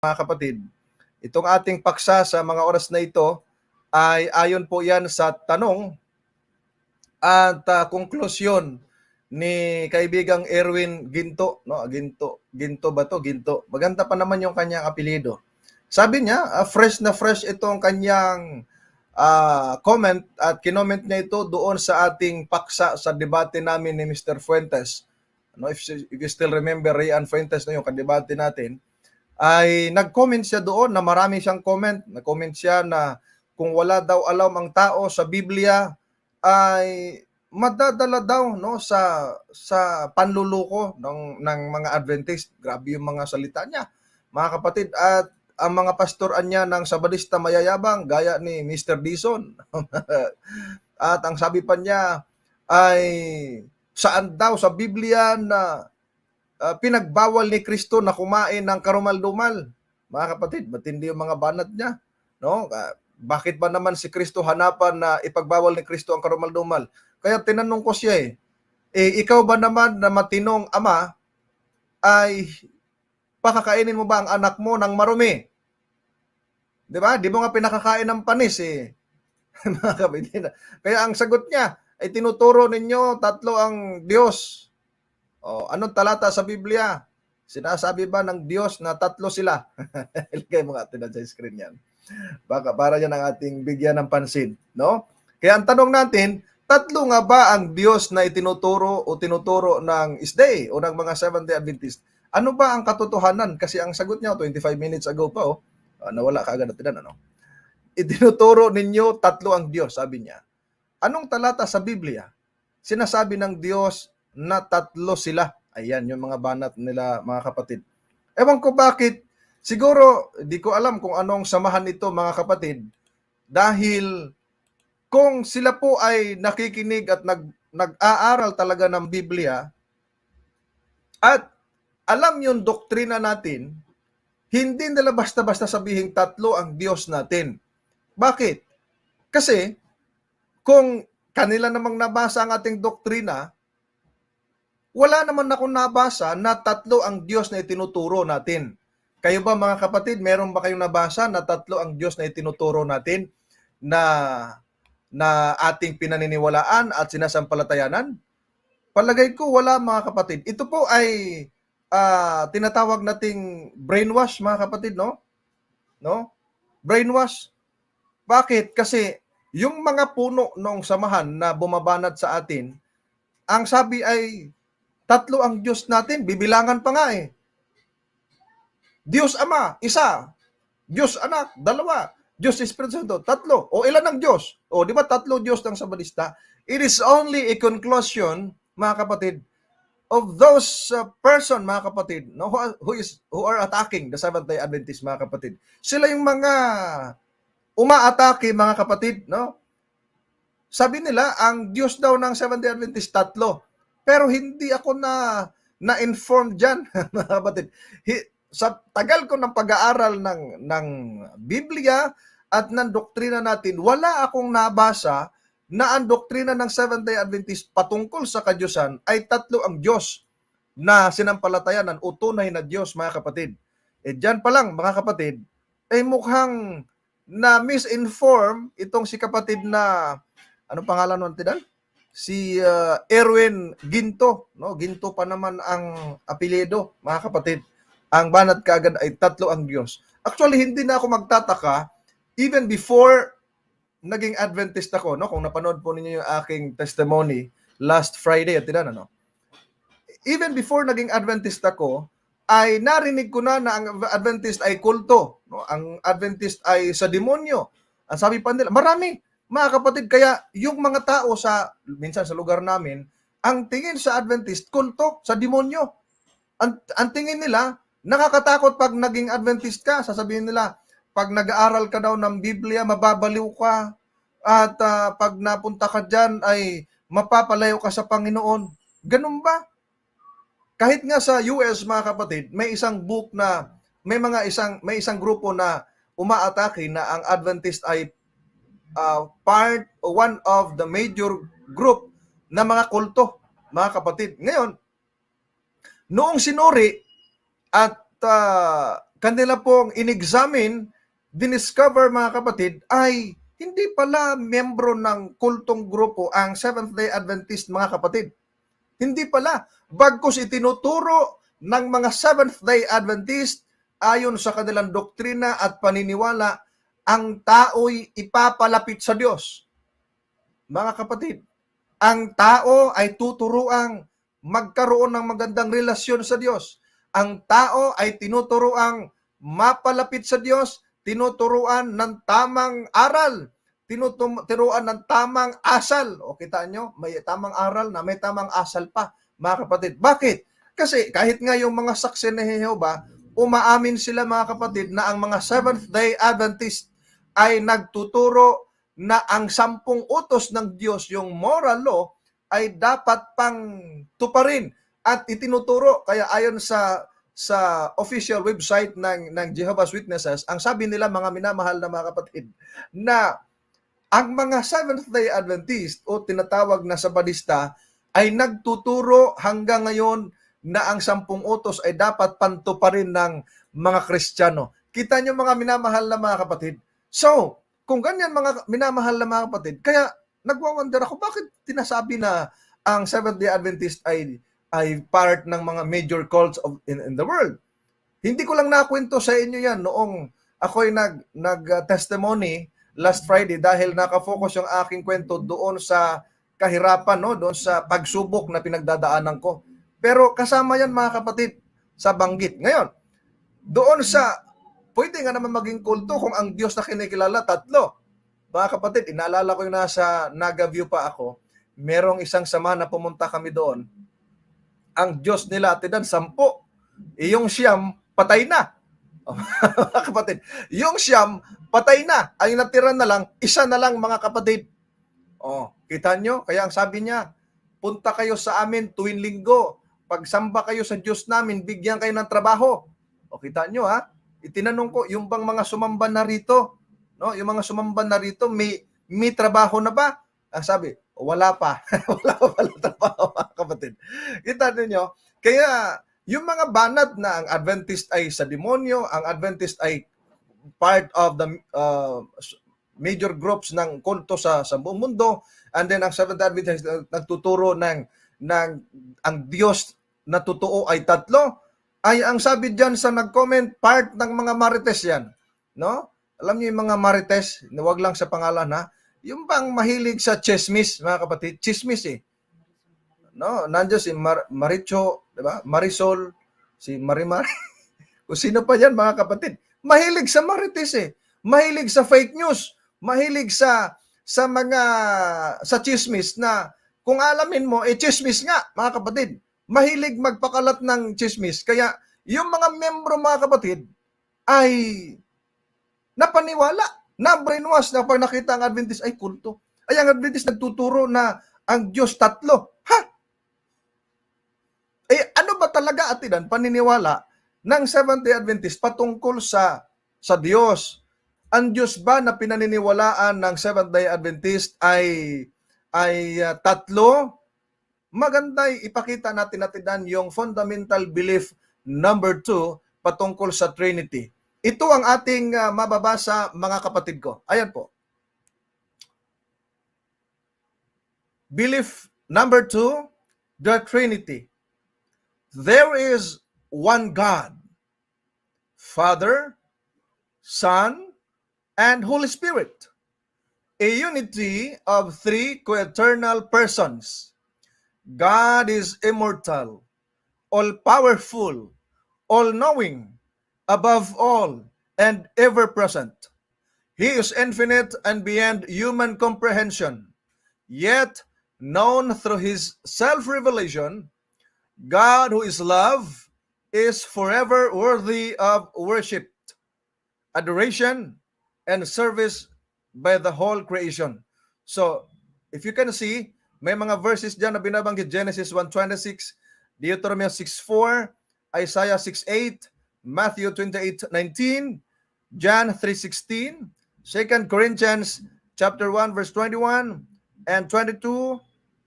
mga kapatid, itong ating paksa sa mga oras na ito ay ayon po yan sa tanong at konklusyon ni kaibigang Erwin Ginto, no? Ginto ba to? Ginto. Maganda pa naman yung kanyang apelyido. Sabi niya, fresh na fresh itong kanyang comment at kinoment niya ito doon sa ating paksa sa debate namin ni Mr. Fuentes. No, if you still remember Rian Fuentes no, yung kadebate natin, ay nag-comment siya doon na marami siyang comment. Nag-comment siya na kung wala daw alam ang tao sa Biblia ay madadala daw no sa panluluko ng mga Adventist. Grabe yung mga salita niya, mga kapatid. At ang mga pastoran niya ng Sabadista mayayabang gaya ni Mr. Dison. At ang sabi pa niya ay saan daw sa Biblia na pinagbawal ni Kristo na kumain ng karumal-dumal. Mga kapatid, matindi yung mga banat niya. No? Bakit ba naman si Kristo hanapan na ipagbawal ni Kristo ang karumal-dumal? Kaya tinanong ko siya ikaw ba naman na matinong ama ay pakakainin mo ba ang anak mo ng marumi? Di ba? Di mo nga pinakakain ng panis mga kapatid. Kaya ang sagot niya ay tinuturo ninyo tatlo ang Diyos. Anong talata sa Biblia? Sinasabi ba ng Diyos na tatlo sila? Ilagay mo nga sa screen yan. Baka para yan ang ating bigyan ng pansin. No? Kaya ang tanong natin, tatlo nga ba ang Diyos na itinuturo o tinuturo ng SDA o ng mga Seventh-day Adventist? Ano ba ang katotohanan? Kasi ang sagot niya, 25 minutes ago pa, nawala ka agad natin, ano? Itinuturo ninyo tatlo ang Diyos, sabi niya. Anong talata sa Biblia? Sinasabi ng Diyos na tatlo sila. Ayan, yung mga banat nila, mga kapatid. Ewan ko bakit. Siguro, di ko alam kung anong samahan nito, mga kapatid. Dahil kung sila po ay nakikinig at nag-aaral talaga ng Biblia at alam yung doktrina natin, hindi nila basta-basta sabihin tatlo ang Diyos natin. Bakit? Kasi kung kanila namang nabasa ang ating doktrina, wala naman akong nabasa na tatlo ang Diyos na itinuturo natin. Kayo ba mga kapatid, meron ba kayong nabasa na tatlo ang Diyos na itinuturo natin na ating pinaniniwalaan at sinasampalatayanan? Palagay ko wala mga kapatid. Ito po ay tinatawag nating brainwash mga kapatid, no? No? Brainwash. Bakit? Kasi yung mga puno ng samahan na bumabanat sa atin, ang sabi ay tatlo ang Diyos natin, bibilangan pa nga Diyos Ama, isa. Diyos Anak, dalawa. Diyos Espiritu Santo, tatlo. O ilan ang Diyos? O di ba tatlo Diyos ng Sabadista? It is only a conclusion, mga kapatid, of those person, mga kapatid, no, who are attacking the Seventh-day Adventist, mga kapatid. Sila yung mga umaatake, mga kapatid, no? Sabi nila, ang Diyos daw ng Seventh-day Adventist, tatlo. Pero hindi ako na-inform dyan, mga kapatid. Sa tagal ko ng pag-aaral ng Biblia at ng doktrina natin, wala akong nabasa na ang doktrina ng Seventh-day Adventist patungkol sa kadyusan ay tatlo ang Diyos na sinampalatayanan o tunay na Diyos, mga kapatid. Dyan pa lang, mga kapatid, ay mukhang na misinform itong si kapatid na, anong pangalan nun, Tidan? Si Erwin Ginto, no? Ginto pa naman ang apelyido, mga kapatid. Ang banat kaagad ay tatlo ang Diyos. Actually, hindi na ako magtataka even before naging Adventist ako, no? Kung napanood po ninyo yung aking testimony last Friday at tinan, ano? Even before naging Adventist ako, ay narinig ko na ang Adventist ay kulto, no? Ang Adventist ay sa demonyo. Ang sabi pa nila, marami, mga kapatid, kaya yung mga tao minsan sa lugar namin, ang tingin sa Adventist, kulto, sa demonyo. Ang tingin nila, nakakatakot pag naging Adventist ka. Sasabihin nila, pag nag-aaral ka daw ng Biblia, mababaliw ka. At pag napunta ka dyan, ay mapapalayo ka sa Panginoon. Ganun ba? Kahit nga sa US, mga kapatid, may isang book na, may isang grupo na umaatake na ang Adventist ay one of the major group na mga kulto, mga kapatid. Ngayon, noong sinuri at kanila pong in-examine, diniscover mga kapatid, ay hindi pala membro ng kultong grupo ang Seventh-day Adventist mga kapatid. Hindi pala. Bagkus itinuturo ng mga Seventh-day Adventist ayon sa kanilang doktrina at paniniwala, ang tao'y ipapalapit sa Diyos. Mga kapatid, ang tao ay tuturuang magkaroon ng magandang relasyon sa Diyos. Ang tao ay tinuturuang mapalapit sa Diyos, tinuturuan ng tamang aral, tinuturuan ng tamang asal. O kita nyo, may tamang aral na may tamang asal pa, mga kapatid. Bakit? Kasi kahit nga yung mga saksi ni Jehovah, umaamin sila mga kapatid na ang mga Seventh-day Adventist ay nagtuturo na ang 10 utos ng Diyos, yung moral law, ay dapat pang tuparin at itinuturo. Kaya ayon sa official website ng Jehovah's Witnesses, ang sabi nila mga minamahal na mga kapatid, na ang mga Seventh-day Adventist o tinatawag na Sabadista ay nagtuturo hanggang ngayon na ang 10 utos ay dapat pantuparin ng mga Kristiyano. Kita nyo mga minamahal na mga kapatid. So, kung ganyan mga minamahal na mga kapatid, kaya nagwawonder ako, bakit tinasabi na ang Seventh-day Adventist ay part ng mga major cults in the world? Hindi ko lang nakwento sa inyo yan noong ako'y nag-testimony last Friday dahil nakafocus yung aking kwento doon sa kahirapan, no? Doon sa pagsubok na pinagdadaanan ko. Pero kasama yan mga kapatid sa banggit. Ngayon, doon sa pwede nga naman maging kulto kung ang Diyos na kinikilala, 3. Mga kapatid, inaalala ko yung nasa Naga View pa ako, merong isang sama na pumunta kami doon. Ang Diyos nila, atidan, 10. Yung siyam, patay na. Mga kapatid, yung siyam, patay na. Ang natira na lang, isa na lang mga kapatid. Kita nyo? Kaya ang sabi niya, punta kayo sa amin tuwing linggo. Pagsamba kayo sa Diyos namin, bigyan kayo ng trabaho. Kita nyo ha? Itinanong ko, yung bang mga sumamba na rito, no? Yung mga sumamba na rito, may trabaho na ba? Ang sabi, wala pa. Wala pa pala trabaho, mga kapatid. Kita niyo? Kaya, yung mga banat na ang Adventist ay sa demonyo, ang Adventist ay part of the major groups ng kulto sa buong mundo, and then ang Seventh-day Adventist nagtuturo ng ang Diyos na totoo ay 3, ay ang sabi diyan sa nag-comment, part ng mga marites yan. No? Alam niyo yung mga marites, wag lang sa pangalan ha, yung bang mahilig sa chismis, mga kapatid, chismis eh. No, nandiyo si Maricho, di ba? Marisol, si Marimar. Kung sino pa yan, mga kapatid. Mahilig sa marites eh. Mahilig sa fake news. Mahilig sa chismis na kung alamin mo, chismis nga, mga kapatid. Mahilig magpakalat ng chismis. Kaya yung mga membro, mga kapatid, ay napaniwala, na-brainwash na pag nakita ang Adventist ay kulto. Ay ang Adventist nagtuturo na ang Diyos 3. Ha? Ano ba talaga atinan paniniwala ng Seventh-day Adventist patungkol sa Diyos? Ang Diyos ba na pinaniniwalaan ng Seventh-day Adventist ay 3? Maganda ipakita natin yung fundamental belief number 2 patungkol sa Trinity. Ito ang ating mababasa, mga kapatid ko. Ayan po. Belief number 2, the Trinity. There is one God, Father, Son, and Holy Spirit, a unity of 3 co-eternal persons. God is immortal, all-powerful, all-knowing, above all, and ever-present. He is infinite and beyond human comprehension, yet known through His self-revelation. God, who is love, is forever worthy of worship, adoration, and service by the whole creation. So, if you can see, may mga verses dyan na binabanggit, Genesis 1:26, Deuteronomy 6:4, Isaiah 6:8, Matthew 28:19, John 3:16, 2 Corinthians chapter 1 verse 21 and 22,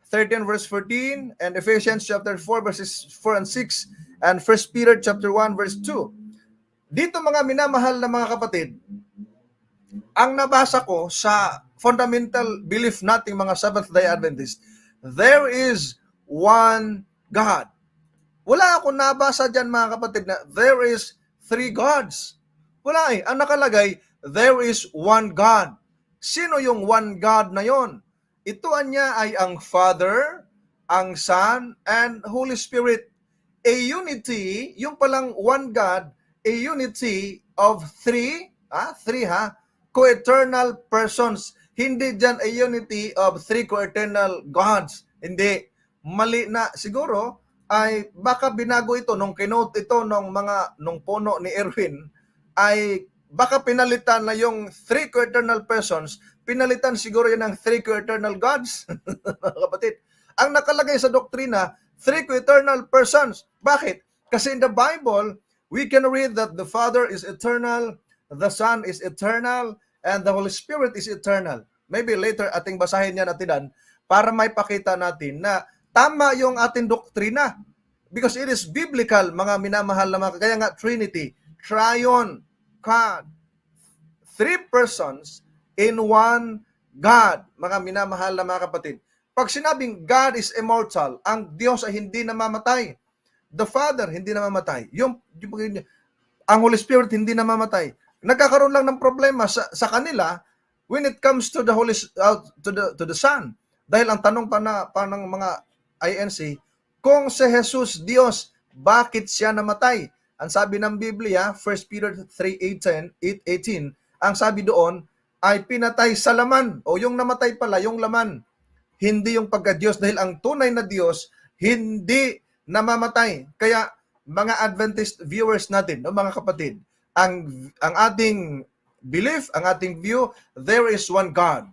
13 verse 14, and Ephesians chapter 4 verses 4 and 6, and 1 Peter chapter 1 verse 2. Dito mga minamahal na mga kapatid, ang nabasa ko sa fundamental belief nating mga Seventh-day Adventist, there is one God. Wala akong nabasa dyan mga kapatid na there is three gods. Wala eh. Ang nakalagay, there is one God. Sino yung one God na yon? Ito niya ay ang Father, ang Son, and Holy Spirit. A unity, yung palang one God, a unity of three co-eternal persons. Hindi dyan a unity of three co-eternal gods. Hindi. Mali na. Siguro, ay baka binago ito nung kinote ito nung puno ni Erwin, ay baka pinalitan na yung three co-eternal persons, pinalitan siguro yan ng three co-eternal gods. Kapatid, ang nakalagay sa doktrina, three co-eternal persons. Bakit? Kasi in the Bible, we can read that the Father is eternal, the Son is eternal, and the Holy Spirit is eternal. Maybe later ating basahin yan atidan para may pakita natin na tama yung ating doktrina. Because it is biblical, mga minamahal na mga, kaya nga Trinity, Triune, God, three persons in one God, mga minamahal na mga kapatid. Pag sinabing God is immortal, ang Diyos ay hindi namamatay. The Father hindi namamatay. Ang Holy Spirit hindi namamatay. Nagkakaroon lang ng problema sa kanila when it comes to the to the Son. Dahil ang tanong pa ng mga INC, kung si Jesus Diyos, bakit siya namatay? Ang sabi ng Biblia, 1 Peter 3:18, ang sabi doon ay pinatay sa laman, o yung namatay pala, yung laman, hindi yung pagka-Diyos, dahil ang tunay na Diyos hindi namamatay. Kaya mga Adventist viewers natin, no, mga kapatid, ang ating belief, ang ating view, there is one God.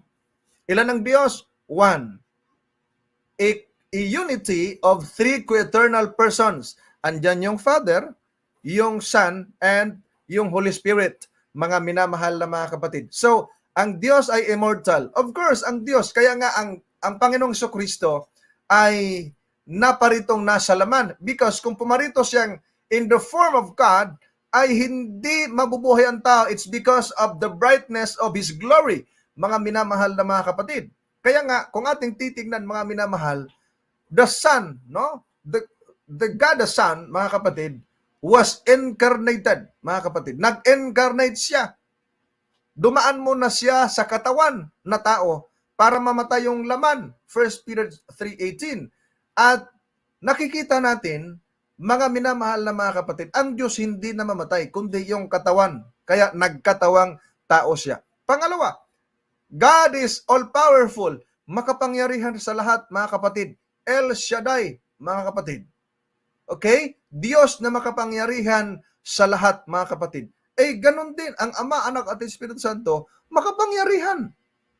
Ilan ang Diyos? One. A unity of three co-eternal persons. Andyan yung Father, yung Son, and yung Holy Spirit, mga minamahal na mga kapatid. So, ang Diyos ay immortal. Of course, ang Diyos, kaya nga ang Panginoong Jesucristo ay naparitong nasa laman. Because kung pumarito siyang in the form of God, ay hindi mabubuhay ang tao. It's because of the brightness of His glory, mga minamahal na mga kapatid. Kaya nga, kung ating titignan mga minamahal, the Son, no? The God the Son, mga kapatid, was incarnated, mga kapatid. Nag-incarnate siya. Dumaan mo na siya sa katawan na tao para mamatay yung laman. 1 Peter 3:18. At nakikita natin, mga minamahal na mga kapatid, ang Diyos hindi namamatay, kundi yung katawan. Kaya nagkatawang tao siya. Pangalawa, God is all-powerful, makapangyarihan sa lahat, mga kapatid. El Shaddai, mga kapatid. Okay? Diyos na makapangyarihan sa lahat, mga kapatid. Eh, ganun din, ang Ama, Anak at Espiritu Santo, makapangyarihan,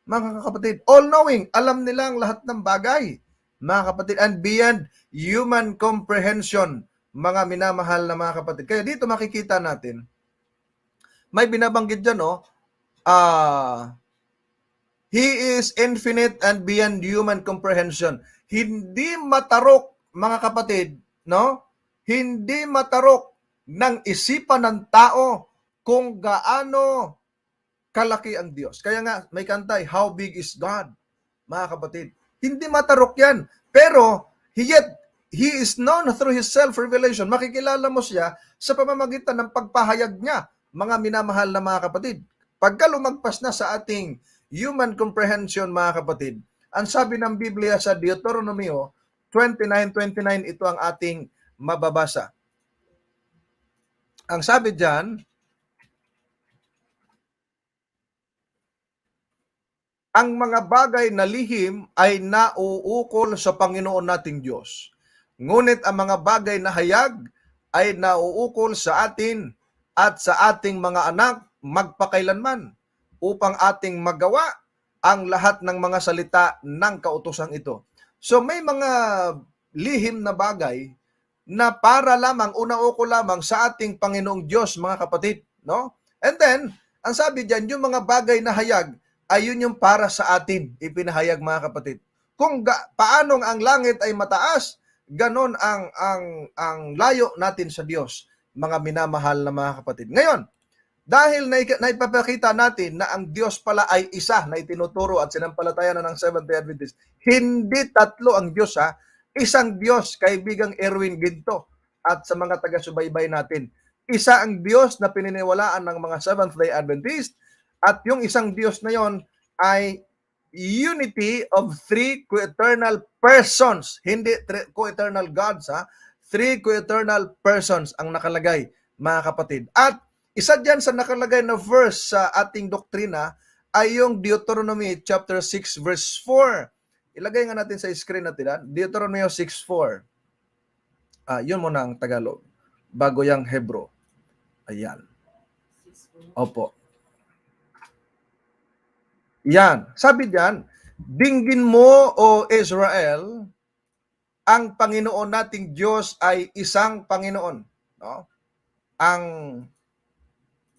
mga kapatid. All-knowing, alam nilang lahat ng bagay, mga kapatid, and beyond human comprehension, mga minamahal na mga kapatid. Kaya dito makikita natin, may binabanggit dyan, no? He is infinite and beyond human comprehension. Hindi matarok, mga kapatid, no? Hindi matarok ng isipan ng tao kung gaano kalaki ang Diyos. Kaya nga, may kantay, How Big is God? Mga kapatid, hindi matarok yan. Pero, yet, He is known through His self-revelation. Makikilala mo siya sa pamamagitan ng pagpahayag niya, mga minamahal na mga kapatid. Pagka lumagpas na sa ating human comprehension, mga kapatid, ang sabi ng Biblia sa Deuteronomio 29:29, ito ang ating mababasa. Ang sabi diyan, ang mga bagay na lihim ay nauukol sa Panginoon nating Diyos. Ngunit ang mga bagay na hayag ay nauukol sa atin at sa ating mga anak magpakailanman, upang ating magawa ang lahat ng mga salita ng kautosang ito. So may mga lihim na bagay na para lamang, unauko lamang sa ating Panginoong Diyos, mga kapatid, no? And then, ang sabi diyan, yung mga bagay na hayag, ay yun yung para sa atin, ipinahayag, mga kapatid. Kung paanong ang langit ay mataas, ganon ang layo natin sa Diyos. mga minamahal na mga kapatid. Ngayon, dahil naipapakita natin na ang Diyos pala ay isa na itinuturo at sinampalatayan na ng Seventh-day Adventist, hindi tatlo ang Diyos ha, isang Diyos, kaibigang Erwin Ginto at sa mga taga-subaybay natin. Isa ang Diyos na pininiwalaan ng mga Seventh-day Adventist at yung isang Diyos na yon ay unity of three co-eternal persons, hindi co-eternal gods ha, three co-eternal persons ang nakalagay mga kapatid. At isa dyan sa nakalagay na verse sa ating doktrina ay yung Deuteronomy chapter 6 verse 4. Ilagay nga natin sa screen natin. Deuteronomy 6:4. Yun muna ang Tagalog. Bago yung Hebrew. Ayan. Opo. Yan. Sabi diyan, dinggin mo o Israel, ang Panginoon nating Diyos ay isang Panginoon. No? Ang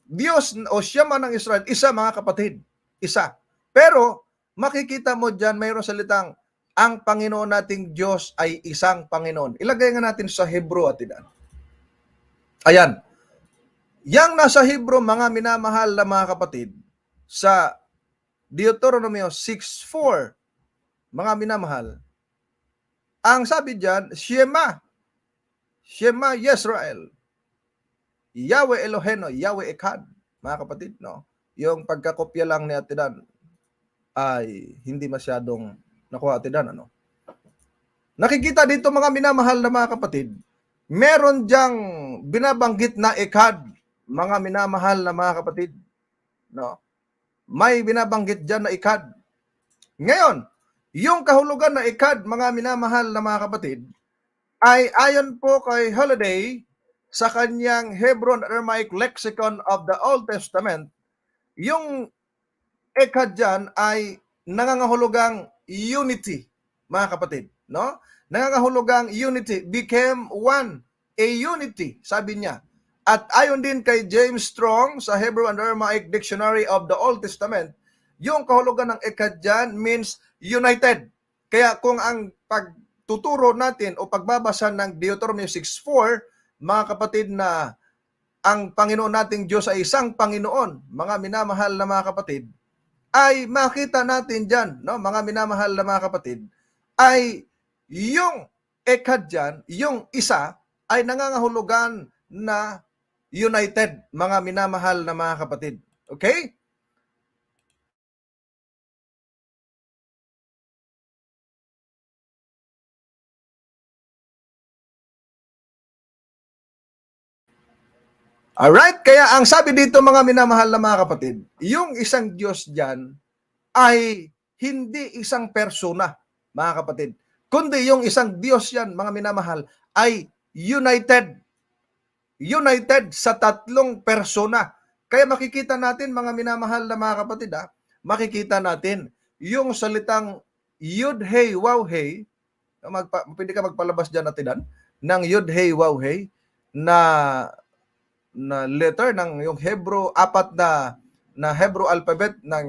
Diyos o Siyama ng Israel, isa mga kapatid, isa. Pero makikita mo dyan, mayroong salitang, ang Panginoon nating Diyos ay isang Panginoon. Ilagay nga natin sa Hebrew at ilan. Ayan. Yang nasa Hebrew, mga minamahal na mga kapatid, sa Deuteronomy 6:4, mga minamahal, ang sabi dyan, Shema Yisrael, Yahweh Eloheno, Yahweh Echad, mga kapatid, no? Yung pagkakopya lang ni Atidan ay hindi masyadong nakuha Atidan, ano? Nakikita dito mga minamahal na mga kapatid, meron diyang binabanggit na Echad, mga minamahal na mga kapatid, no? May binabanggit diyan na Echad. Ngayon, yung kahulugan na Echad, mga minamahal na mga kapatid, ay ayon po kay Holiday, sa kanyang Hebrew and Aramaic Lexicon of the Old Testament, yung Echad dyan ay nangangahulugang unity, mga kapatid. No? Nangangahulugang unity, became one, a unity, sabi niya. At ayon din kay James Strong sa Hebrew and Aramaic Dictionary of the Old Testament, yung kahulugan ng Echad dyan means united. Kaya kung ang pagtuturo natin o pagbabasa ng Deuteronomy 6:4, mga kapatid, na ang Panginoon nating Diyos ay isang Panginoon, mga minamahal na mga kapatid, ay makita natin dyan, no, mga minamahal na mga kapatid, ay yung Echad dyan, yung isa, ay nangangahulugan na united, mga minamahal na mga kapatid. Okay? Alright, kaya ang sabi dito mga minamahal na mga kapatid, yung isang Diyos dyan ay hindi isang persona, mga kapatid, kundi yung isang Diyos yan, mga minamahal, ay united. United sa tatlong persona. Kaya makikita natin, mga minamahal na mga kapatid, makikita natin yung salitang Yud Hey Waw Hey, pwede ka magpalabas dyan natin ng Yud Hey Waw Hey na letter ng yung Hebrew, apat na Hebrew alphabet ng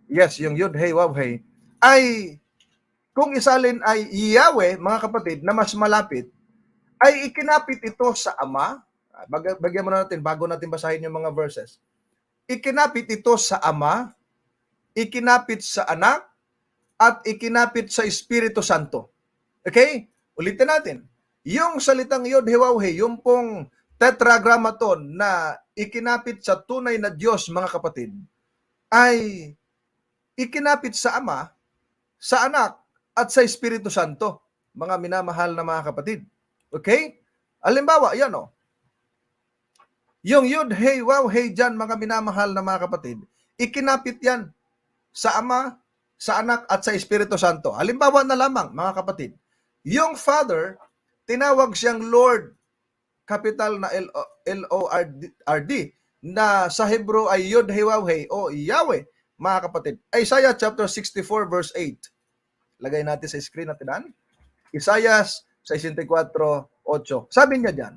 yes, yung Yud Hey Waw Hey, ay kung isalin ay Yahweh, mga kapatid, na mas malapit, ay ikinapit ito sa Ama. Bagyan mo na natin bago natin basahin yung mga verses. Ikinapit ito sa Ama, ikinapit sa Anak, at ikinapit sa Espiritu Santo. Okay? Ulitin natin. Yung salitang Yod Hewawhe, yung pong tetragrammaton na ikinapit sa tunay na Diyos, mga kapatid, ay ikinapit sa Ama, sa Anak, at sa Espiritu Santo, mga minamahal na mga kapatid. Okay? Halimbawa, yan o. Yung Yod, Hey, Wow, Hey dyan, mga minamahal na mga kapatid, ikinapit yan sa Ama, sa Anak, at sa Espiritu Santo. Halimbawa na lamang, mga kapatid, yung Father, tinawag siyang Lord, capital na L-O-R-D, na sa Hebrew ay Yod, Hey, Wow, Hey, o Yahweh, mga kapatid. Isaiah chapter 64 verse 8. Lagay natin sa screen natin. Isaiah 64:8. Sabi niya diyan,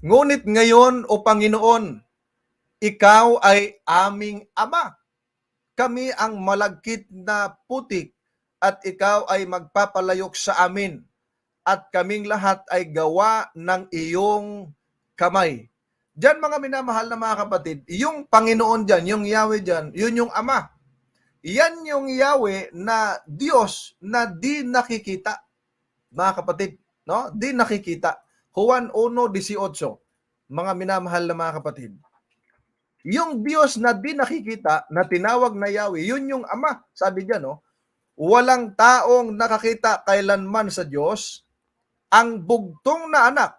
ngunit ngayon, o Panginoon, ikaw ay aming Ama. Kami ang malagkit na putik at ikaw ay magpapalayok sa amin. at kaming lahat ay gawa ng iyong kamay. Diyan mga minamahal na mga kapatid, yung Panginoon diyan, yung Yahweh diyan, yun yung Ama. Yan yung Yahweh na Diyos na di nakikita, mga kapatid, no? Di nakikita. Juan 1:18, mga minamahal na mga kapatid. Yung Diyos na di nakikita, na tinawag na Yahweh, yun yung Ama. Sabi diyan, no? Walang taong nakakita kailanman sa Diyos. Ang bugtong na anak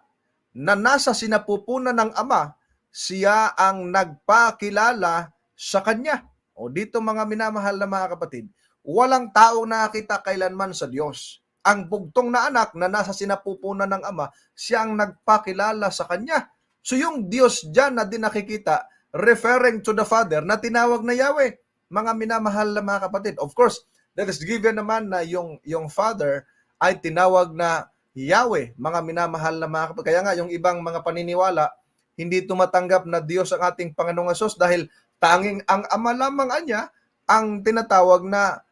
na nasa sinapupunan ng Ama, siya ang nagpakilala sa Kanya. O dito mga minamahal na mga kapatid, walang taong nakakita kailanman sa Diyos. Ang bugtong na anak na nasa sinapupunan ng Ama, siya ang nagpakilala sa Kanya. So yung Diyos dyan na di nakikita, referring to the Father na tinawag na Yahweh. Mga minamahal na mga kapatid. Of course, that is given naman na yung Father ay tinawag na Yahweh, mga minamahal na mga kapatid. Kaya nga, yung ibang mga paniniwala, hindi tumatanggap na Diyos ang ating Panginoong Hesus dahil tanging ang Ama lamang niya ang tinatawag na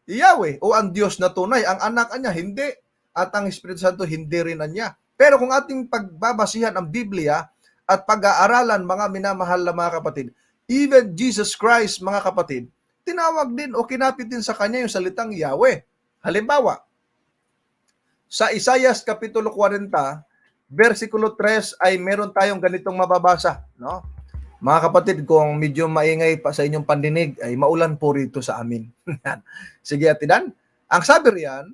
Yahweh o ang Diyos na tunay. Ang anak niya, hindi. At ang Espiritu Santo, hindi rin niya. Pero kung ating pagbabasihan ang Biblia at pag-aaralan, mga minamahal na mga kapatid, even Jesus Christ, mga kapatid, tinawag din o kinapit din sa kanya yung salitang Yahweh. Halimbawa, sa Isaias Kapitulo 40, versikulo 3 ay meron tayong ganitong mababasa. No? Mga kapatid, kung medyo maingay pa sa inyong pandinig, ay maulan po rito sa amin. Sige, atidan. Ang sabi riyan,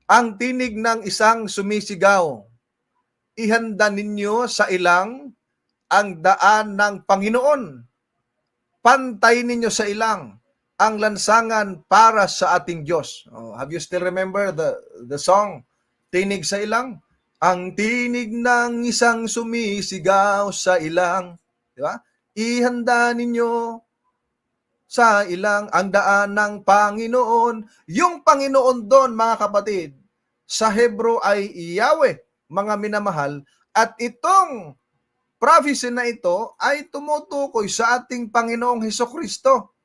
ang tinig ng isang sumisigaw, ihanda ninyo sa ilang ang daan ng Panginoon. Pantay ninyo sa ilang ang lansangan para sa ating Diyos. Oh, have you still remember the song, Tinig sa Ilang? Ang tinig ng isang sumisigaw sa ilang. Di ba? Ihanda ninyo sa ilang ang daan ng Panginoon. Yung Panginoon doon, mga kapatid, sa Hebro ay Yahweh, mga minamahal. At itong prophecy na ito ay tumutukoy sa ating Panginoong Hesukristo.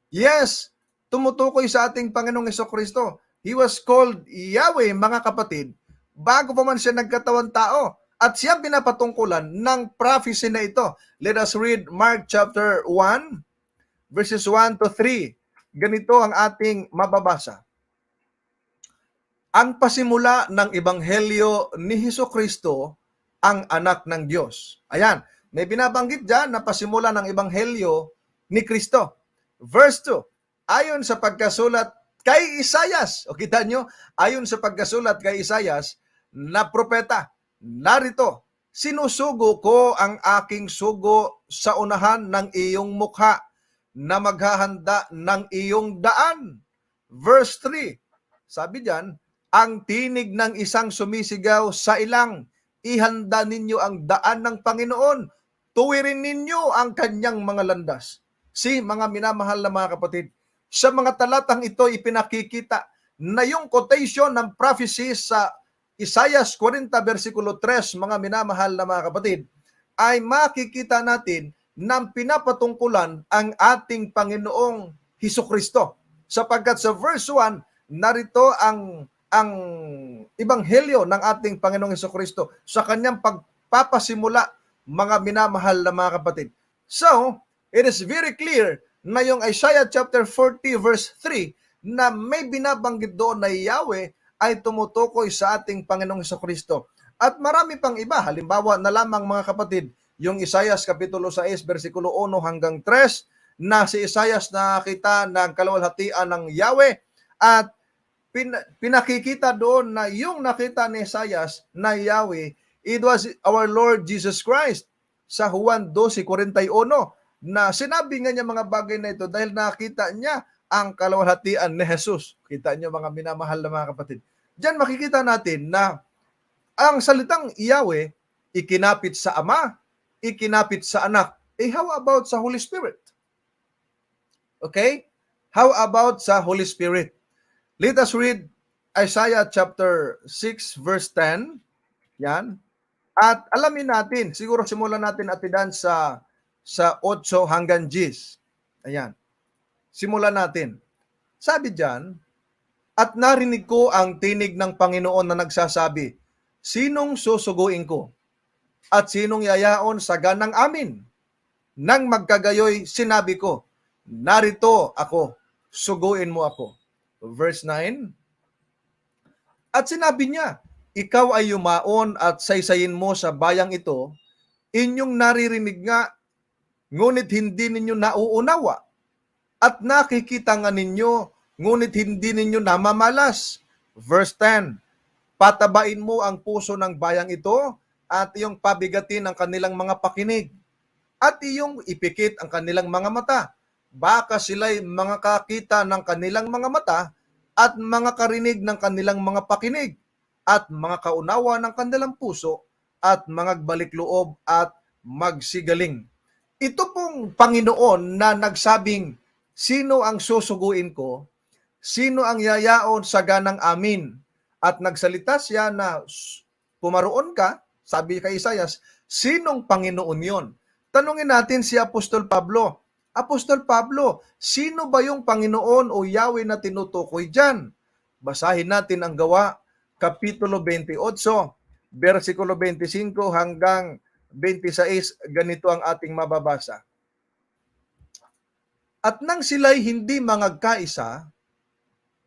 Yes, tumutukoy sa ating Panginoong Hesukristo. He was called Yahweh, mga kapatid, bago pa man siya nagkatawan tao. At siya pinapatungkulan ng prophecy na ito. Let us read Mark chapter 1, verses 1 to 3. Ganito ang ating mababasa. Ang pasimula ng Ebanghelyo ni Hesukristo, ang anak ng Diyos. Ayan, may binabanggit dyan na pasimula ng Ebanghelyo ni Kristo. Verse 2, ayon sa pagkasulat kay Isaias, o kita nyo, ayon sa pagkasulat kay Isaias, na propeta, narito, sinusugo ko ang aking sugo sa unahan ng iyong mukha, na maghahanda ng iyong daan. Verse 3, sabi diyan, ang tinig ng isang sumisigaw sa ilang, ihanda ninyo ang daan ng Panginoon, tuwirin ninyo ang kanyang mga landas. Mga minamahal na mga kapatid, sa mga talatang ito ipinakikita na yung quotation ng prophecy sa Isaiah 40 versikulo 3, mga minamahal na mga kapatid, ay makikita natin na pinapatungkulan ang ating Panginoong Hesukristo. Sapagkat sa verse 1, narito ang ebanghelyo ng ating Panginoong Hesukristo sa kanyang pagpapasimula, mga minamahal na mga kapatid. So, it is very clear na yung Isaiah chapter 40 verse 3 na may binabanggit doon na Yahweh ay tumutukoy sa ating Panginoong Hesukristo. At marami pang iba. Halimbawa na lamang, mga kapatid, yung Isaiah kapitulo 6 versikulo 1 hanggang 3 na si Isaiah nakita ng kaluwalhatian ng Yahweh at pinakikita doon na yung nakita ni Isaiah na Yahweh, it was our Lord Jesus Christ sa Juan 12:41 na sinabi nga niya mga bagay na ito dahil nakita niya ang kaluwalhatian ni Jesus. Kita niyo mga minamahal na mga kapatid. Diyan makikita natin na ang salitang Yahweh ikinapit sa Ama, ikinapit sa Anak. How about sa Holy Spirit? Okay? How about sa Holy Spirit? Let us read Isaiah chapter 6 verse 10. Yan. At alamin natin, siguro simulan natin atidan sa 8 hanggang 10. Ayan. Simulan natin. Sabi diyan, At narinig ko ang tinig ng Panginoon na nagsasabi, sinong susuguin ko? At sinong yayaon sa ganang amin? Nang magkagayoy, sinabi ko, narito ako, suguin mo ako. Verse 9, at sinabi niya, ikaw ay yumaon at saysayin mo sa bayang ito, inyong naririnig nga, ngunit hindi ninyo nauunawa, at nakikita nga ninyo, ngunit hindi ninyo namamalas. Verse 10, patabain mo ang puso ng bayang ito, at iyong pabigatin ang kanilang mga pakinig, at iyong ipikit ang kanilang mga mata. Baka sila'y mga kakita ng kanilang mga mata at mga karinig ng kanilang mga pakinig at mga kaunawa ng kanilang puso at mga balik loob at magsigaling. Ito pong Panginoon na nagsabing, sino ang susuguin ko? Sino ang yayaon sa ganang amin? At nagsalita siya na pumaroon ka, sabi kay Isaias, sinong Panginoon yon? Tanungin natin si Apostol Pablo. Apostol Pablo, sino ba yung Panginoon o Yahweh na tinutukoy dyan? Basahin natin ang Gawa, Kapitulo 28, versikulo 25 hanggang 26, ganito ang ating mababasa. At nang sila'y hindi mangagkaisa,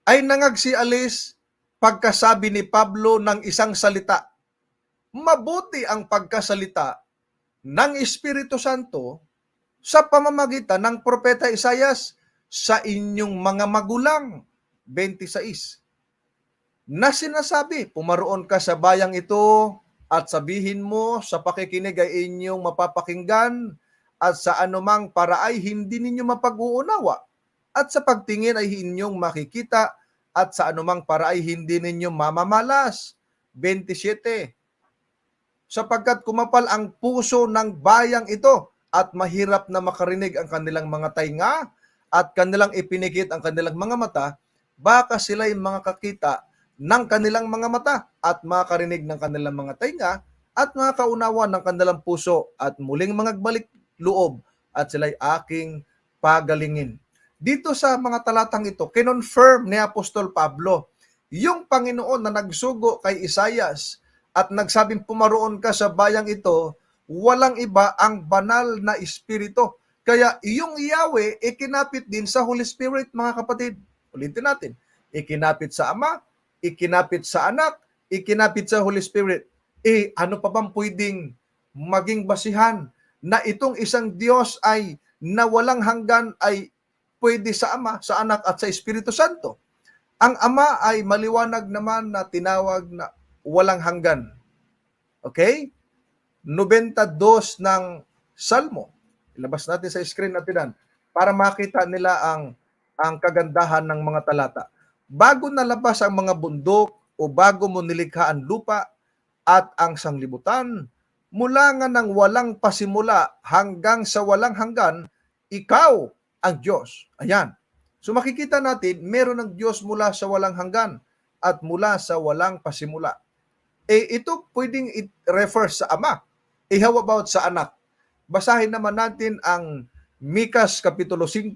ay nangagsialis pagkasabi ni Pablo ng isang salita. Mabuti ang pagkasalita ng Espiritu Santo sa pamamagitan ng propeta Isaias sa inyong mga magulang. 26. Na sinasabi, pumaroon ka sa bayang ito at sabihin mo sa pakikinig ay inyong mapapakinggan at sa anumang paraay hindi ninyo mapag-uunawa at sa pagtingin ay inyong makikita at sa anumang paraay hindi ninyo mamamalas. 27. Sapagkat kumapal ang puso ng bayang ito at mahirap na makarinig ang kanilang mga tainga at kanilang ipinikit ang kanilang mga mata, baka sila'y mga kakita ng kanilang mga mata at makarinig ng kanilang mga tainga at mga kaunawa ng kanilang puso at muling mga balik loob at sila'y aking pagalingin. Dito sa mga talatang ito, kinonfirm ni Apostol Pablo yung Panginoon na nagsugo kay Isaias at nagsabing pumaroon ka sa bayang ito, walang iba ang banal na espiritu. Kaya yung Yahweh, ikinapit din sa Holy Spirit, mga kapatid. Ulitin natin. Ikinapit sa Ama, ikinapit sa Anak, ikinapit sa Holy Spirit. Ano pa bang pwedeng maging basihan na itong isang Diyos ay na walang hanggan ay pwede sa Ama, sa Anak at sa Espiritu Santo? Ang Ama ay maliwanag naman na tinawag na walang hanggan. Okay? 92 ng Salmo. Ilabas natin sa screen natin para makita nila ang kagandahan ng mga talata. Bago nalabas ang mga bundok o bago mo nilikha ang lupa at ang sanglibutan, mula nga ng walang pasimula hanggang sa walang hanggan, ikaw ang Diyos. Ayan. So makikita natin, meron ng Diyos mula sa walang hanggan at mula sa walang pasimula. Ito pwedeng i-refer sa Ama. How about sa Anak? Basahin naman natin ang Mikas Kapitulo 5,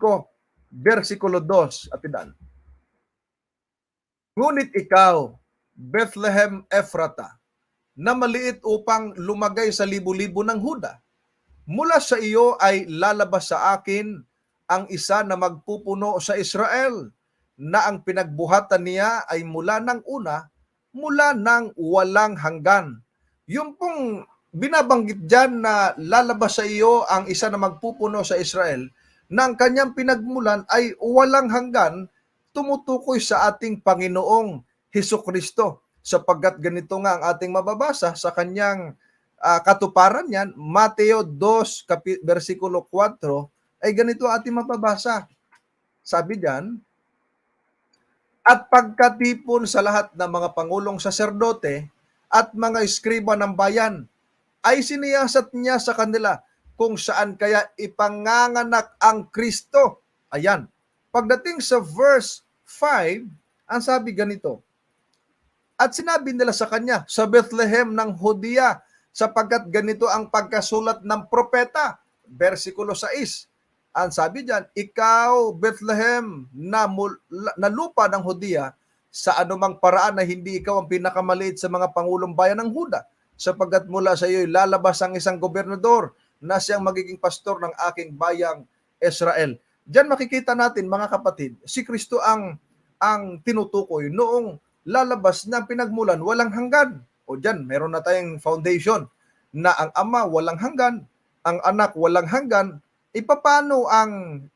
versikulo 2. Atidan. Ngunit ikaw, Bethlehem Ephrata, na maliit upang lumagay sa libu-libo ng Huda, mula sa iyo ay lalabas sa akin ang isa na magpupuno sa Israel, na ang pinagbuhatan niya ay mula ng una, mula ng walang hanggan. Yung pong binabanggit dyan na lalabas sa iyo ang isa na magpupuno sa Israel, na ang kanyang pinagmulan ay walang hanggan, tumutukoy sa ating Panginoong Hesukristo. Sapagkat ganito nga ang ating mababasa sa kanyang katuparan yan, Mateo 2, versikulo 4, ay ganito ating mababasa. Sabi diyan, at pagkatipon sa lahat ng mga pangulong saserdote at mga eskriba ng bayan, ay siniyasat niya sa kanila kung saan kaya ipanganganak ang Kristo. Ayan. Pagdating sa verse 5, ang sabi ganito, at sinabi nila sa kanya, sa Bethlehem ng Judea, sapagkat ganito ang pagkasulat ng propeta. Versikulo 6. Ang sabi diyan, ikaw, Bethlehem, na lupa ng Judea, sa anumang paraan na hindi ikaw ang pinakamaliit sa mga pangulong bayan ng Huda, sapagkat mula sa iyo lalabas ang isang gobernador na siyang magiging pastor ng aking bayang Israel. Diyan makikita natin, mga kapatid, si Kristo ang tinutukoy noong lalabas na pinagmulan walang hanggan. O diyan, meron na tayong foundation na ang Ama walang hanggan, ang Anak walang hanggan. Ipapano ang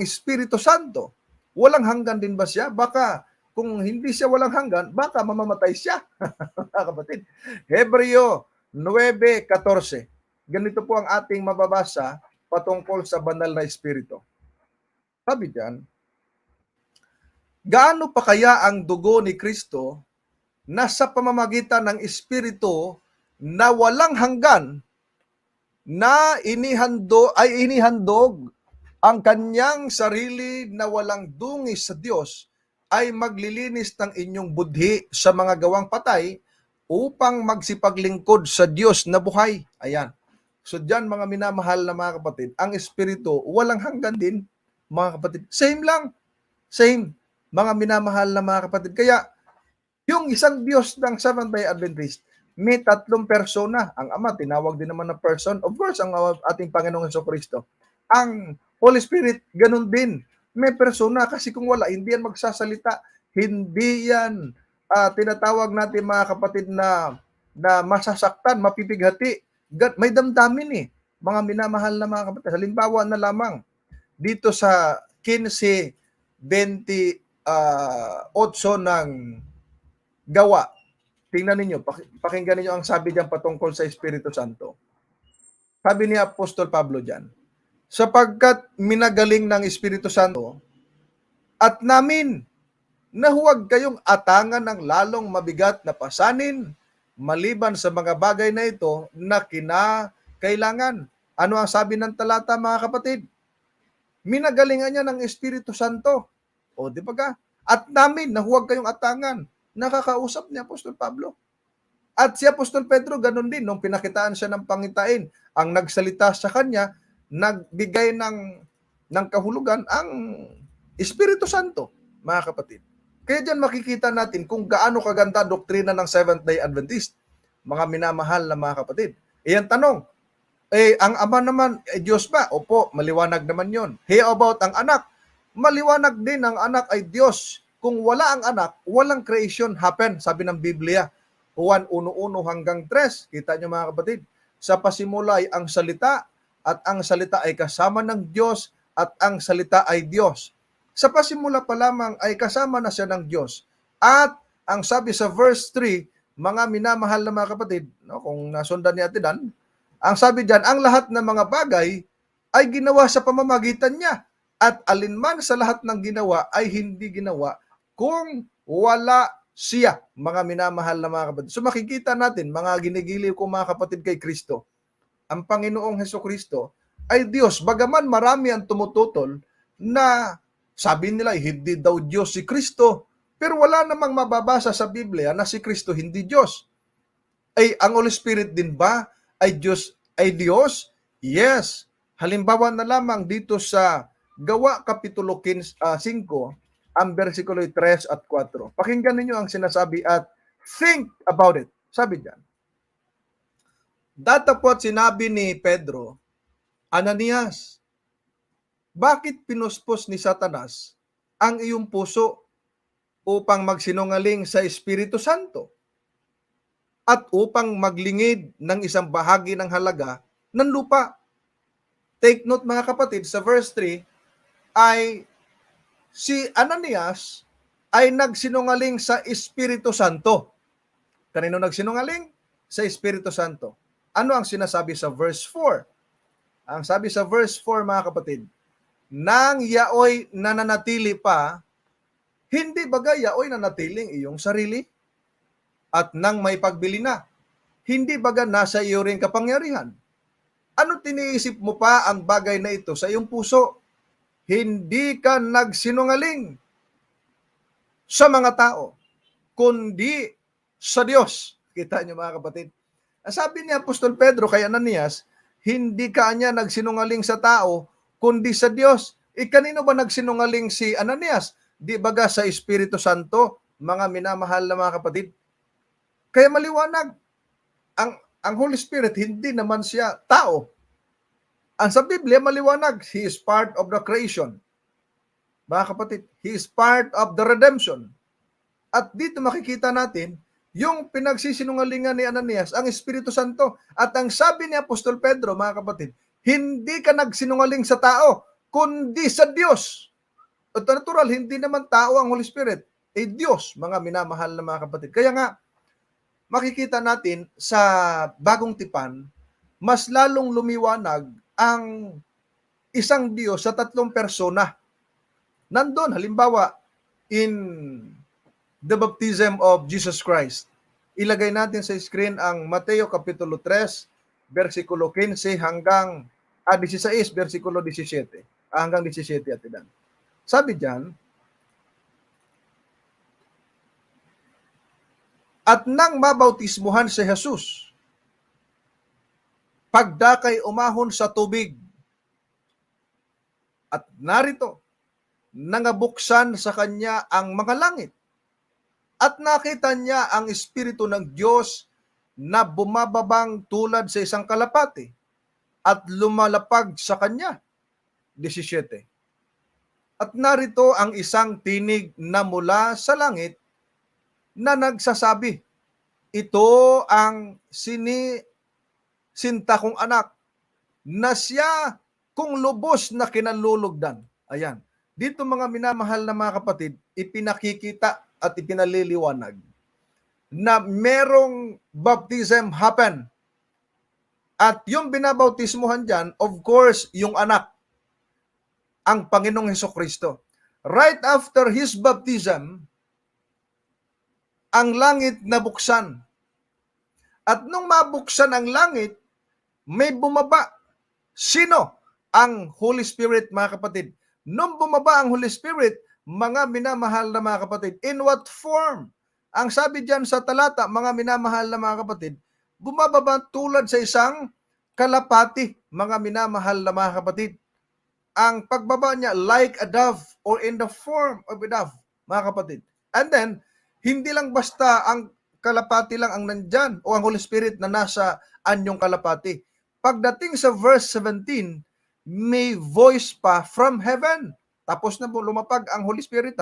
Espiritu Santo? Walang hanggan din ba siya? Baka kung hindi siya walang hanggan, baka mamamatay siya. Mga kapatid, Hebreo 9:14. Ganito po ang ating mababasa patungkol sa banal na Espiritu. Sabi diyan, gaano pa kaya ang dugo ni Kristo na sa pamamagitan ng Espiritu na walang hanggan na inihandog ang kanyang sarili na walang dungis sa Diyos ay maglilinis ng inyong budhi sa mga gawang patay upang magsipaglingkod sa Diyos na buhay. Ayan. So diyan, mga minamahal na mga kapatid, ang Espiritu walang hanggan din, mga kapatid. Same lang. Same. Mga minamahal na mga kapatid. Kaya yung isang Diyos ng Seventh-day Adventist, may tatlong persona. Ang Ama, tinawag din naman na person. Of course, ang ating Panginoong Jesucristo. Ang Holy Spirit, ganun din. May persona kasi kung wala, hindi yan magsasalita. Hindi yan tinatawag natin, mga kapatid, na masasaktan, mapipighati. May damdamin eh. Mga minamahal na mga kapatid. Halimbawa na lamang, dito sa 15:28 ng Gawa, tingnan ninyo, pakinggan ninyo ang sabi diyan patungkol sa Espiritu Santo. Sabi ni Apostol Pablo diyan, sapagkat minagaling ng Espiritu Santo at namin na huwag kayong atangan ng lalong mabigat na pasanin maliban sa mga bagay na ito na kinakailangan. Ano ang sabi ng talata, mga kapatid? Minagalingan niya ng Espiritu Santo. O di ba ka? At namin na huwag kayong atangan. Nakakausap ni Apostol Pablo. At si Apostol Pedro, ganun din, nung pinakitaan siya ng pangitain, ang nagsalita sa kanya, nagbigay ng kahulugan ang Espiritu Santo, mga kapatid. Kaya dyan makikita natin kung gaano kaganda doktrina ng Seventh-day Adventist, mga minamahal na mga kapatid. Iyan tanong, ang Ama naman, Diyos ba? Opo, maliwanag naman yon. Hey, about ang anak, maliwanag din ang anak ay Diyos. Kung wala ang anak, walang creation happen, sabi ng Biblia. Juan 1:1 hanggang 3. Kita nyo, mga kapatid. Sa pasimula ay ang salita, at ang salita ay kasama ng Diyos, at ang salita ay Diyos. Sa pasimula pa lamang ay kasama na siya ng Diyos. At ang sabi sa verse 3, mga minamahal na mga kapatid, no, kung nasundan ni Ate Dan, ang sabi diyan, ang lahat ng mga bagay ay ginawa sa pamamagitan niya. At alinman sa lahat ng ginawa ay hindi ginawa kung wala siya, mga minamahal na mga kapatid. So makikita natin, mga ginigiliw ko mga kapatid kay Kristo, ang Panginoong Hesukristo ay Diyos. Bagaman marami ang tumututol na sabi nila, hindi daw Diyos si Kristo. Pero wala namang mababasa sa Biblia na si Kristo hindi Diyos. Ay, ang Holy Spirit din ba ay Diyos? Yes. Halimbawa na lamang dito sa Gawa Kapitulo 5, ang versikulo 3 at 4. Pakinggan ninyo ang sinasabi at think about it. Sabi diyan, datapot sinabi ni Pedro, Ananias, bakit pinuspos ni Satanas ang iyong puso upang magsinungaling sa Espiritu Santo at upang maglingid ng isang bahagi ng halaga ng lupa? Take note, mga kapatid, sa verse 3 ay si Ananias ay nagsinungaling sa Espiritu Santo. Kanino nagsinungaling? Sa Espiritu Santo. Ano ang sinasabi sa verse 4? Ang sabi sa verse 4, mga kapatid, nang yaoy nananatili pa, hindi baga yaoy nanatiling iyong sarili? At nang may pagbili na, hindi baga nasa iyo rin kapangyarihan? Ano tiniisip mo pa ang bagay na ito sa iyong puso? Hindi ka nagsinungaling sa mga tao, kundi sa Diyos. Kita niyo, mga kapatid. Ang sabi ni Apostol Pedro kay Ananias, hindi ka niya nagsinungaling sa tao, kundi sa Diyos. Kanino ba nagsinungaling si Ananias? Di baga sa Espiritu Santo? mga minamahal na mga kapatid. Kaya maliwanag, ang Holy Spirit, hindi naman siya tao. Ang sa Biblia, maliwanag, He is part of the creation. Mga kapatid, He is part of the redemption. At dito makikita natin, yung pinagsisinungalingan ni Ananias, ang Espiritu Santo. At ang sabi ni Apostol Pedro, mga kapatid, hindi ka nagsinungaling sa tao, kundi sa Diyos. At natural, hindi naman tao ang Holy Spirit, Diyos, mga minamahal na mga kapatid. Kaya nga, makikita natin sa Bagong Tipan, mas lalong lumiwanag ang isang Diyos sa tatlong persona. Nandun, halimbawa, in the baptism of Jesus Christ. Ilagay natin sa screen ang Mateo Kapitulo 3, versikulo 15 hanggang 16, versikulo 17. Hanggang 17 at ilan. Sabi diyan, at nang mabautismuhan si Jesus, pagdakay umahon sa tubig, at narito, nangabuksan sa kanya ang mga langit, at nakita niya ang Espiritu ng Diyos na bumababang tulad sa isang kalapati at lumalapag sa kanya. 17. At narito ang isang tinig na mula sa langit na nagsasabi, ito ang sinisinta kong anak na siya kung lubos na kinalulugdan. Ayan. Dito mga minamahal na mga kapatid, ipinakikita at ipinaliliwanag na merong baptism happen. At yung binabautismuhan dyan, of course, yung anak, ang Panginoong Hesukristo. Right after His baptism, ang langit nabuksan. At nung mabuksan ang langit, may bumaba. Sino? Ang Holy Spirit, mga kapatid. Nung bumaba ang Holy Spirit, mga minamahal na mga kapatid, in what form? Ang sabi diyan sa talata, mga minamahal na mga kapatid, bumababa tulad sa isang kalapati, mga minamahal na mga kapatid. Ang pagbaba niya, like a dove or in the form of a dove, mga kapatid. And then, hindi lang basta ang kalapati lang ang nandyan o ang Holy Spirit na nasa anyong kalapati. Pagdating sa verse 17, may voice pa from heaven. Tapos na po lumapag ang Holy Spirit,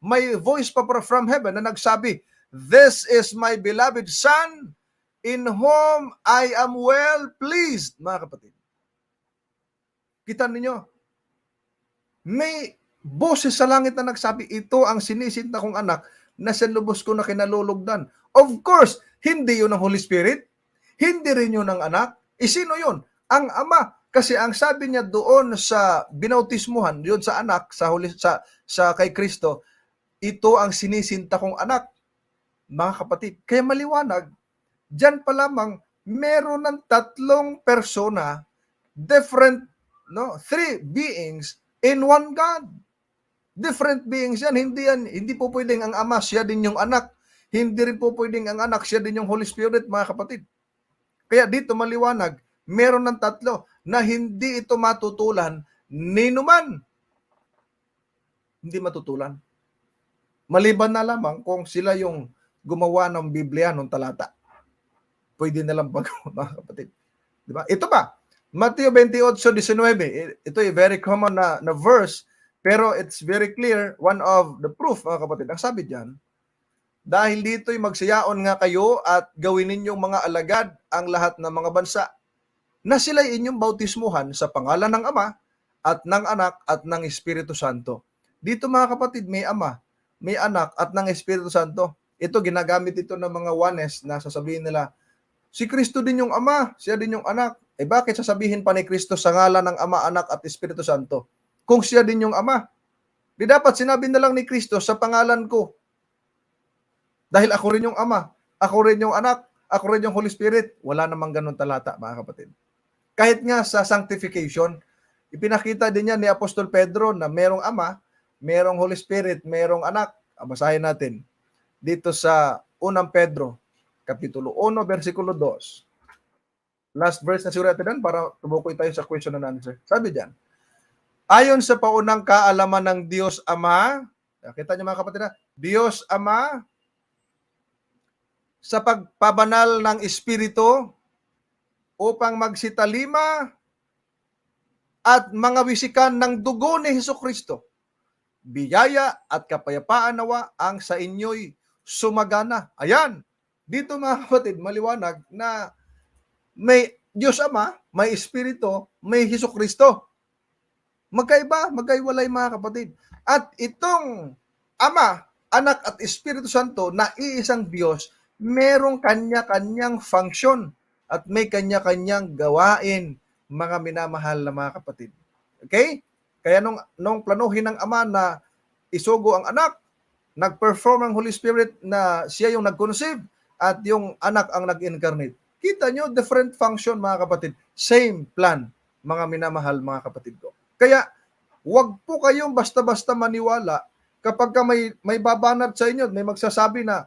may voice pa from heaven na nagsabi, this is my beloved Son, in whom I am well pleased. Mga kapatid, kita ninyo, may boses sa langit na nagsabi, ito ang sinisinta kong anak na sa lubos ko na kinalulugdan. Of course, hindi yun ang Holy Spirit, hindi rin yun ang anak. Sino yun? Ang Ama. Kasi ang sabi niya doon sa binautismuhan, yun sa anak, sa kay Kristo, ito ang sinisinta kong anak, mga kapatid. Kaya maliwanag, diyan pa lamang meron ng tatlong persona, different, three beings in one God. Different beings yan. Hindi po pwedeng ang Ama, siya din yung anak. Hindi rin po pwedeng ang anak, siya din yung Holy Spirit, mga kapatid. Kaya dito maliwanag, meron ng tatlo na hindi ito matutulan ni numan. Hindi matutulan. Maliban na lamang kung sila yung gumawa ng Biblia nung talata. Pwede na lang mga kapatid. Diba? Ito pa, Mateo 28:19. Ito ay very common na verse, pero it's very clear, one of the proof, mga kapatid. Ang sabi diyan, dahil dito'y magsiyaon nga kayo at gawin ninyong mga alagad ang lahat ng mga bansa, na sila'y inyong bautismuhan sa pangalan ng Ama at ng Anak at ng Espiritu Santo. Dito mga kapatid, may Ama, may Anak at ng Espiritu Santo. Ito, ginagamit ito ng mga Juanes na sasabihin nila, si Kristo din yung Ama, siya din yung Anak. Bakit sasabihin pa ni Kristo sa ngalan ng Ama, Anak at Espiritu Santo? Kung siya din yung Ama. Di dapat sinabi na lang ni Kristo sa pangalan ko. Dahil ako rin yung Ama, ako rin yung Anak, ako rin yung Holy Spirit. Wala namang ganun talata, mga kapatid. Kahit nga sa sanctification, ipinakita din niya ni Apostol Pedro na merong Ama, merong Holy Spirit, merong Anak. Basahin natin dito sa 1 Pedro, Kapitulo 1, versikulo 2. Last verse na siguro natin para tumukoy tayo sa question and answer. Sabi diyan, ayon sa paunang kaalaman ng Diyos Ama, Kita niyo mga kapatid na, Diyos Ama, sa pagpabanal ng Espiritu, upang magsitalima at mga wisikan ng dugo ni Hesukristo. Biyaya at kapayapaan nawa ang sa inyo'y sumagana. Ayan, dito mga kapatid, maliwanag na may Diyos Ama, may Espiritu, may Hesukristo. Magkaiba, magkaiwalay mga kapatid. At itong Ama, Anak at Espiritu Santo na iisang Diyos, merong kanya-kanyang function at may kanya-kanyang gawain, mga minamahal na mga kapatid. Okay? Kaya nung planuhin ng Ama na isugo ang anak, nag-perform ang Holy Spirit na siya yung nag-conceive at yung anak ang nag-incarnate. Kita nyo, different function mga kapatid. Same plan, mga minamahal mga kapatid ko. Kaya, wag po kayong basta-basta maniwala kapag ka may babanat sa inyo, may magsasabi na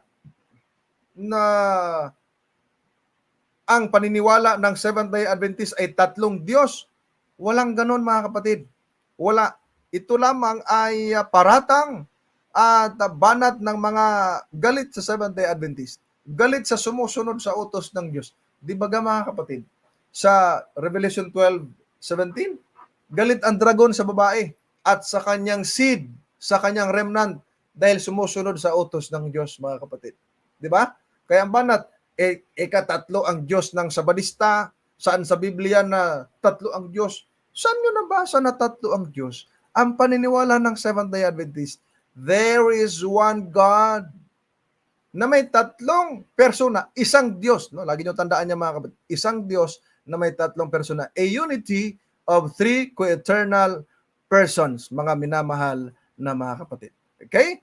ang paniniwala ng Seventh-day Adventist ay tatlong Diyos. Walang ganon mga kapatid. Wala. Ito lamang ay paratang at banat ng mga galit sa Seventh-day Adventist. Galit sa sumusunod sa utos ng Diyos. Di ba mga kapatid? Sa Revelation 12:17, galit ang dragon sa babae at sa kanyang seed, sa kanyang remnant, dahil sumusunod sa utos ng Diyos mga kapatid. Di ba? Kaya ang banat, ikatatlo ang Diyos ng Sabadista, saan sa Biblia na tatlo ang Diyos? Saan nyo nabasa na tatlo ang Diyos? Ang paniniwala ng Seventh-day Adventist, there is one God na may tatlong persona, isang Diyos. No? Lagi nyo tandaan niya mga kapatid, isang Diyos na may tatlong persona. A unity of three co-eternal persons, mga minamahal na mga kapatid. Okay?